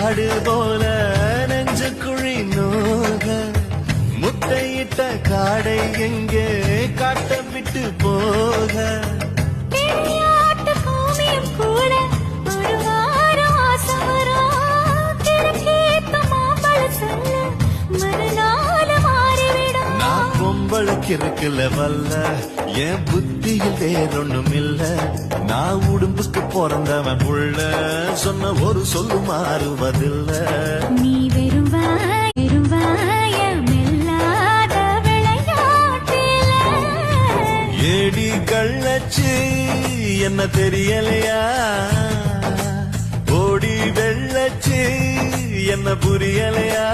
ஆடு போல நெஞ்சு குழி நோக முட்டையிட்ட காடை எங்கே காட்ட விட்டு போக இருக்குல்ல வல்ல என் புத்தியில் வேறொன்னும் இல்ல நான் உடம்புக்கு பிறந்தவன் புள்ள சொன்ன ஒரு சொல்லு மாறுவதில்ல நீ வெறும் ஏடி கள்ளச்சு என்ன தெரியலையா ஓடி வெள்ளச்சு என்ன புரியலையா